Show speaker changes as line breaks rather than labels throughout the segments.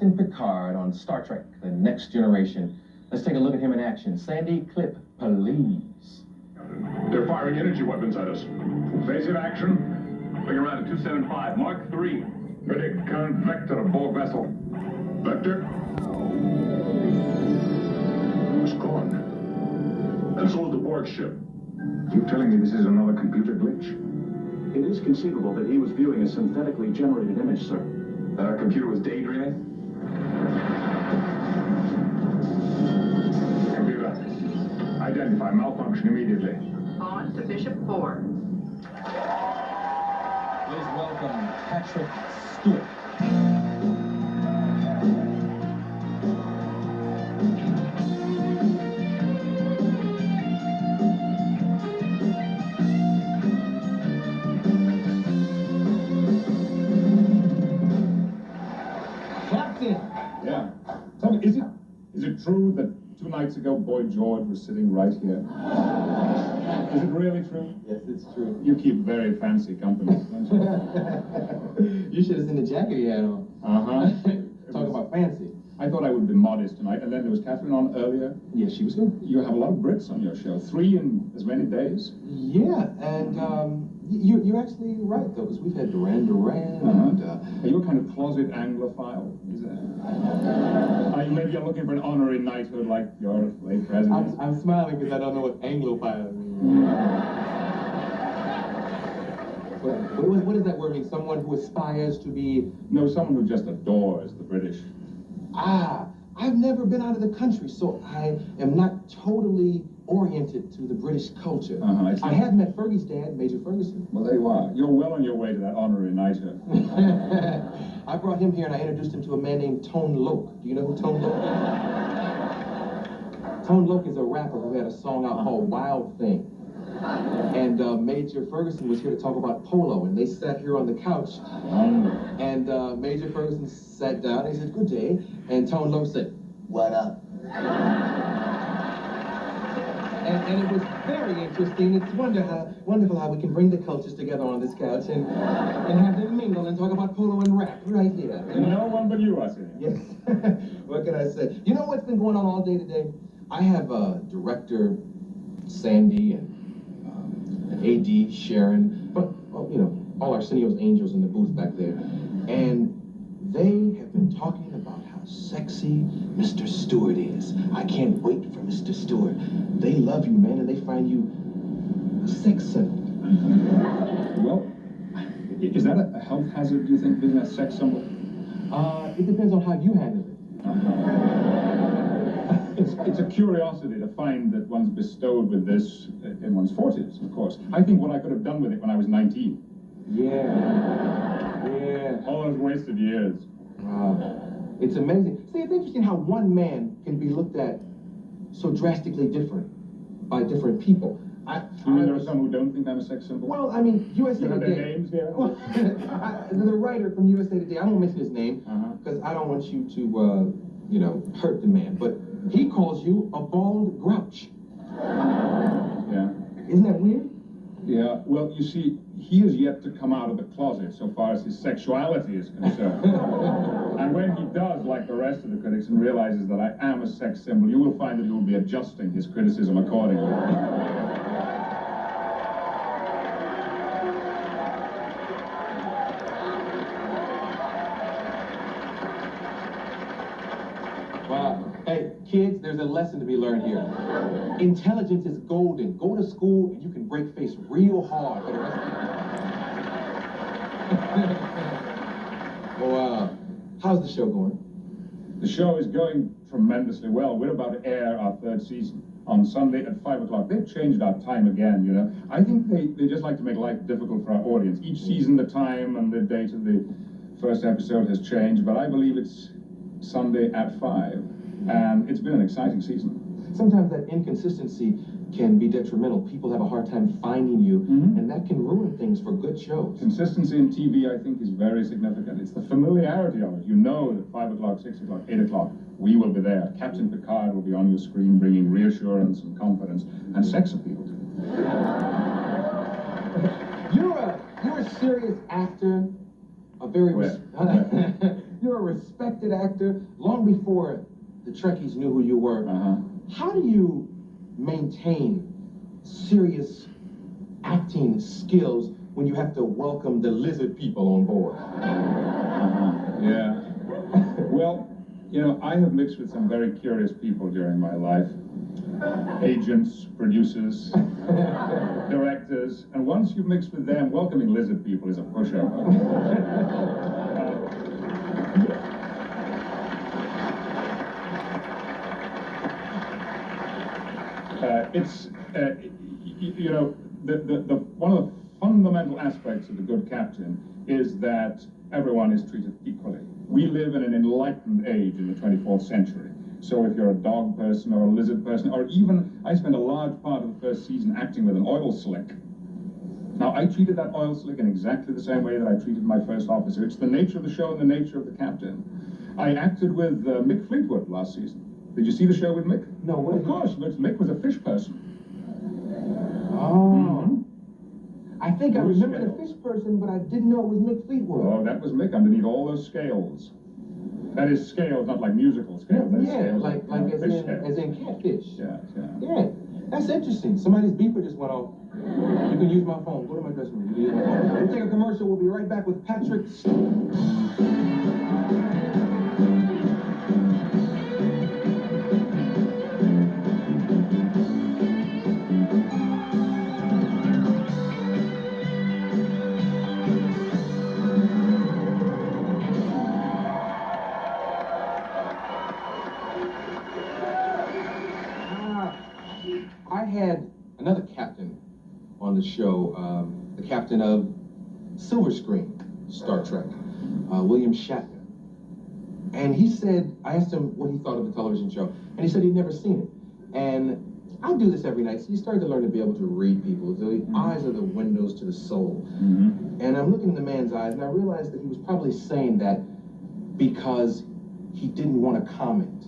Captain Picard on Star Trek, The Next Generation. Let's take a look at him in action. Sandy, clip, please.
They're firing energy weapons at us. Phase of action.
Bring around at 275, Mark 3.
Predict current vector of Borg vessel. Vector? It's gone. And so is the Borg ship.
You telling me this is another computer glitch?
It is conceivable that he was viewing a synthetically generated image, sir.
That our computer was daydreaming?
Computer, identify malfunction immediately.
On to Bishop 4.
Please welcome Patrick Stewart.
Captain!
Yeah. Tell me, is it true that 2 nights ago Boy George was sitting right here? Is it really true?
Yes, it's true.
You keep very fancy company, don't you?
You should have seen the jacket he had on. Talking about fancy.
I thought I would be modest tonight, and then there was Catherine on earlier.
Yeah, she was good.
You have a lot of Brits on your show. 3 in as many days?
Yeah, and you're actually right, though, because we've had Duran Duran,
Are you a kind of closet Anglophile? Is that? Maybe you're looking for an honorary knighthood like your late president.
I'm smiling because I don't know what Anglophile means. What does that word mean? Someone who aspires to be...
No, someone who just adores the British.
I've never been out of the country, so I am not totally oriented to the British culture. I have met Fergie's dad, Major Ferguson.
Well, there you are. You're well on your way to that honorary knighthood.
I brought him here and I introduced him to a man named Tone Loc. Do you know who Tone Loc is? Tone Loc is a rapper who had a song out called Wild Thing. And Major Ferguson was here to talk about polo, and they sat here on the couch. And Major Ferguson sat down and he said, "Good day." And Tone Loc said, "What up?" And it was very interesting. It's wonderful how we can bring the cultures together on this couch and have them mingle and talk about polo and rap right here.
No one but you, Arsenio.
Yes. What can I say? You know what's been going on all day today? I have director Sandy and AD Sharon, but well, you know, all Arsenio's angels in the booth back there, and they have been talking about how sexy Mr. Stewart is. I can't wait for Mr. Stewart. They love you, man, and they find you a sex symbol.
Well, is that a health hazard, do you think, being a sex symbol?
It depends on how you handle it.
It's a curiosity to find that one's bestowed with this in one's 40s, of course. I think what I could have done with it when I was 19.
Yeah.
All those wasted years.
It's amazing. See, it's interesting how one man can be looked at so drastically different by different people.
You mean there are some who don't think I'm a sex symbol?
Well, I mean, USA
You have
Today.
their names here?
Well, the writer from USA Today, I won't mention his name, because I don't want you to, you know, hurt the man, but he calls you a bald grouch.
Yeah.
Isn't that weird?
Yeah, well, you see, he is yet to come out of the closet so far as his sexuality is concerned. And when he does, like the rest of the critics, and realizes that I am a sex symbol, you will find that he will be adjusting his criticism accordingly.
Hey, kids, there's a lesson to be learned here. Intelligence is golden. Go to school and you can break face real hard for the rest of your life. Well, how's the show going?
The show is going tremendously well. We're about to air our 3rd season on Sunday at 5 o'clock. They've changed our time again, you know. I think they just like to make life difficult for our audience. Each season, the time and the date of the first episode has changed, but I believe it's Sunday at 5. And it's been an exciting season.
Sometimes that inconsistency can be detrimental. People have a hard time finding you, and that can ruin things for good shows.
Consistency in TV, I think, is very significant. It's the familiarity of it. You know that 5 o'clock, 6 o'clock, 8 o'clock, we will be there. Captain Picard will be on your screen, bringing reassurance and confidence and sex appeal.
You're a serious actor, a very... you're a respected actor long before the Trekkies knew who you were. How do you maintain serious acting skills when you have to welcome the lizard people on board?
Yeah. Well, you know, I have mixed with some very curious people during my life. Agents, producers, directors, and once you've mixed with them, welcoming lizard people is a pushover. You know, one of the fundamental aspects of the good captain is that everyone is treated equally. We live in an enlightened age in the 24th century. So if you're a dog person or a lizard person, or even, I spent a large part of the first season acting with an oil slick. Now, I treated that oil slick in exactly the same way that I treated my first officer. It's the nature of the show and the nature of the captain. I acted with Mick Fleetwood last season. Did you see the show with Mick?
No, what?
Of course, Mick was a fish person.
Oh. I think I
Bruce
remember
Scales.
the fish person, but I didn't know it was Mick Fleetwood.
Oh, that was Mick underneath all those scales. That is scales, not like musical scales. That's
Yeah,
scales,
like
fish scales.
as in catfish.
Yeah.
Yeah, that's interesting. Somebody's beeper just went off. You can use my phone. Go to my dressing room. You can use my phone. We'll take a commercial. We'll be right back with Patrick. I had another captain on the show, the captain of Silver Screen, Star Trek, William Shatner. And he said, I asked him what he thought of the television show, and he said he'd never seen it. And I do this every night, so you start to learn to be able to read people. The eyes are the windows to the soul. And I'm looking in the man's eyes, and I realized that he was probably saying that because he didn't want to comment.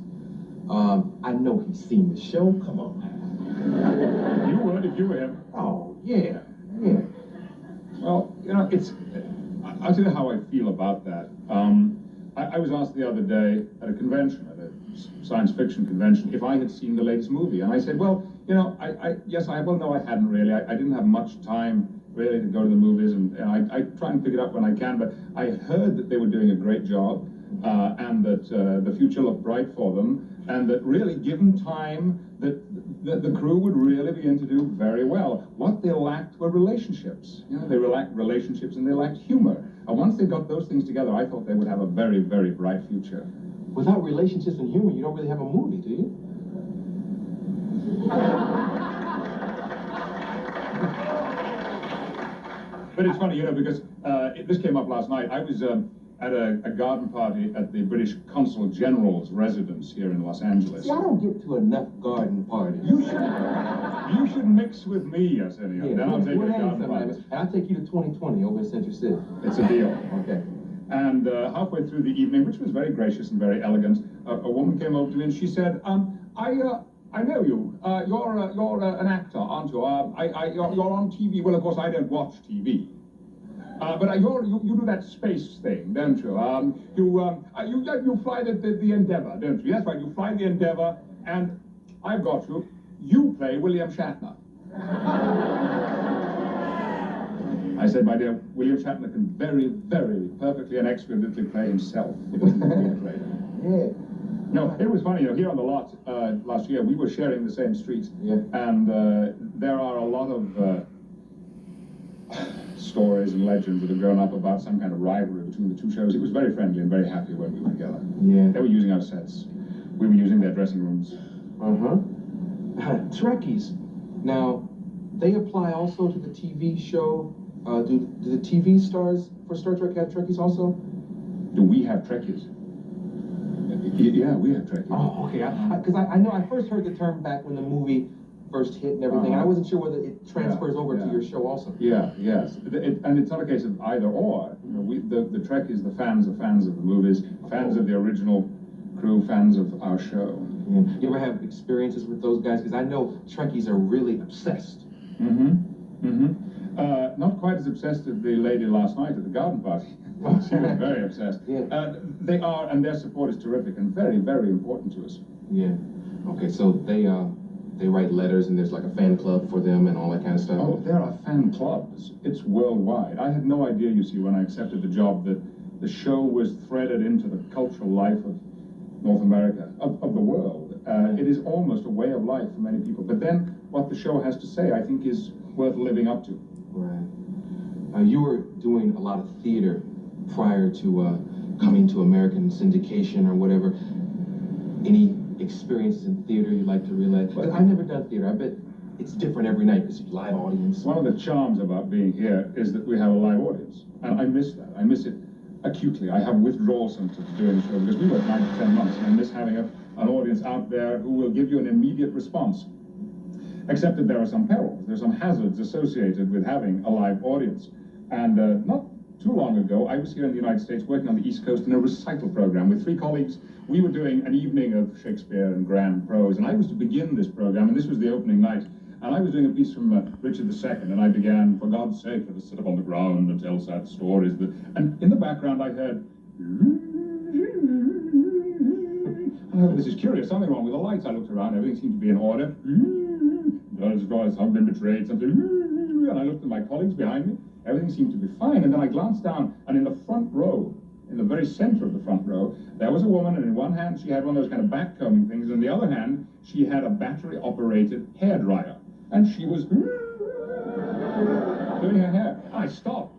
I know he's seen the show. Come on.
You would if you were him.
Oh, yeah.
Well, you know, I'll tell you how I feel about that. I was asked the other day at a convention, at a science fiction convention, if I had seen the latest movie. And I said, well, you know, no, I hadn't really. I didn't have much time really to go to the movies, and I try and pick it up when I can, but I heard that they were doing a great job, and that the future looked bright for them, and that really, given time, that the crew would really begin to do very well. What they lacked were relationships. You know, they lacked relationships and they lacked humor. And once they got those things together, I thought they would have a very, very bright future.
Without relationships and humor, you don't really have a movie, do you?
But it's funny, you know, because this came up last night. I was at a garden party at the British Consul General's residence here in Los Angeles.
See, I don't get to enough garden parties.
You should mix with me, Arsenio. Then I'll take you to garden parties.
And I'll take you to 2020 over in Central City.
It's a deal.
Okay.
And halfway through the evening, which was very gracious and very elegant, a woman came over to me and she said, I know you. You're an actor, aren't you? You're on TV. Well, of course, I don't watch TV. But you do that space thing, don't you? You fly the Endeavour, don't you? That's right, you fly the Endeavour, and I've got you. You play William Shatner. I said, my dear, William Shatner can very, very perfectly and exquisitely play himself. He doesn't need to play.
Yeah.
No, it was funny, you know, here on the lot last year, we were sharing the same streets, and there are a lot of stories and legends that have grown up about some kind of rivalry between the two shows. It was very friendly and very happy when we were together. Yeah. They were using our sets. We were using their dressing rooms.
Trekkies. Now, they apply also to the TV show. Do the TV stars for Star Trek have Trekkies also?
Do we have Trekkies? Yeah, we have Trekkies.
Oh, okay. Because I know I first heard the term back when the movie first hit and everything, and I wasn't sure whether it transfers over to your show also.
Yes. And it's not a case of either or. You know, the Trekkies, the fans of the movies, fans of the original crew, fans of our show.
Yeah. You ever have experiences with those guys? Because I know Trekkies are really obsessed.
Not quite as obsessed as the lady last night at the garden party. She was very obsessed.
Yeah.
They are, and their support is terrific and very, very important to us.
Yeah. Okay, so they write letters and there's like a fan club for them and all that kind of stuff?
Oh, there are fan clubs. It's worldwide. I had no idea, you see, when I accepted the job that the show was threaded into the cultural life of North America, of the world. It is almost a way of life for many people. But then what the show has to say, I think, is worth living up to.
Right. You were doing a lot of theater prior to coming to American syndication or whatever. Any experiences in theater you'd like to relay? Because I've never done theater. I bet it's different every night because live audience.
One of the charms about being here is that we have a live audience. And I miss that. I miss it acutely. I have withdrawal symptoms doing the show because we work 9 to 10 months and I miss having an audience out there who will give you an immediate response. Except that there are some perils, there's some hazards associated with having a live audience. And not too long ago, I was here in the United States working on the East Coast in a recital program with 3 colleagues. We were doing an evening of Shakespeare and grand prose, and I was to begin this program, and this was the opening night. And I was doing a piece from Richard II, and I began, "For God's sake, let us sit upon the ground and tell sad stories." And in the background, I heard, "Oh, this is curious, something wrong with the lights." I looked around, everything seemed to be in order. I've been betrayed, something. And I looked at my colleagues behind me, everything seemed to be fine. And then I glanced down, and in the front row, in the very center of the front row, there was a woman, and in one hand she had one of those kind of backcombing things, and in the other hand she had a battery-operated hairdryer. And she was doing her hair. I stopped,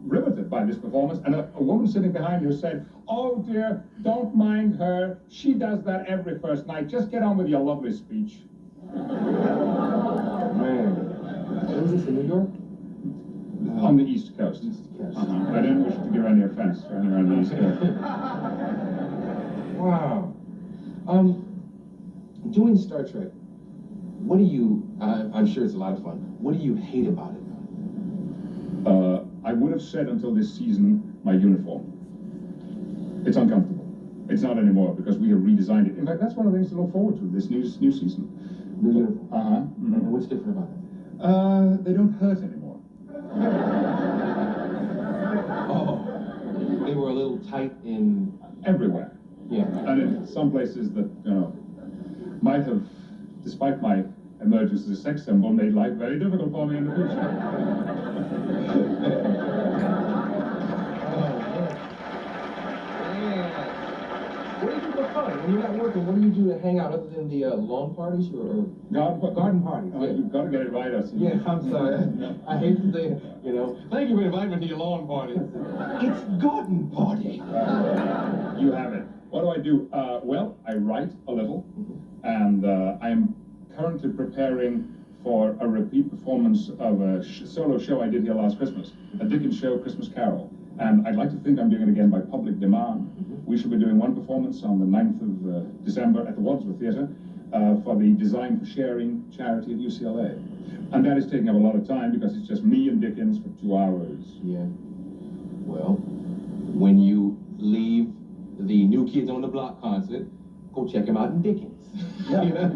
riveted by this performance, and a woman sitting behind her said, "Oh dear, don't mind her. She does that every first night. Just get on with your lovely speech."
Man. Was this in New York?
On the East Coast.
East Coast.
I didn't wish to give any offense to anyone on the East Coast.
Wow. Doing Star Trek, what do you, I'm sure it's a lot of fun, what do you hate about it?
I would have said until this season, my uniform. It's uncomfortable. It's not anymore because we have redesigned it. In fact, that's one of the things to look forward to this new season.
New uniform?
Mm-hmm.
And what's different about it?
They don't hurt anymore.
Oh, they were a little tight in...
Everywhere.
Yeah.
And in some places that, might have, despite my emergence as a sex symbol, made life very difficult for me in the future.
What do you do for fun? When you're not working, what do you do to hang out other than the lawn parties or garden parties?
Oh, you've got to get it right, Arsenio.
Yeah, I'm sorry. I hate to say it, Thank you for inviting me to your lawn party. It's garden party.
You have it. What do? Well, I write a little, and I'm currently preparing for a repeat performance of a solo show I did here last Christmas, a Dickens show, Christmas Carol. And I'd like to think I'm doing it again by public demand. We shall be doing one performance on the 9th of December at the Wadsworth Theatre for the Design for Sharing charity at UCLA. And that is taking up a lot of time because it's just me and Dickens for 2 hours.
Yeah. Well, when you leave the New Kids on the Block concert, go check him out in Dickens.
Yeah.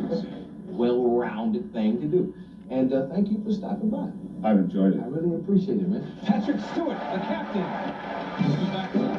Well-rounded thing to do. And thank you for stopping by.
I've enjoyed it.
I really appreciate it, man. Patrick Stewart, the captain. We'll be back.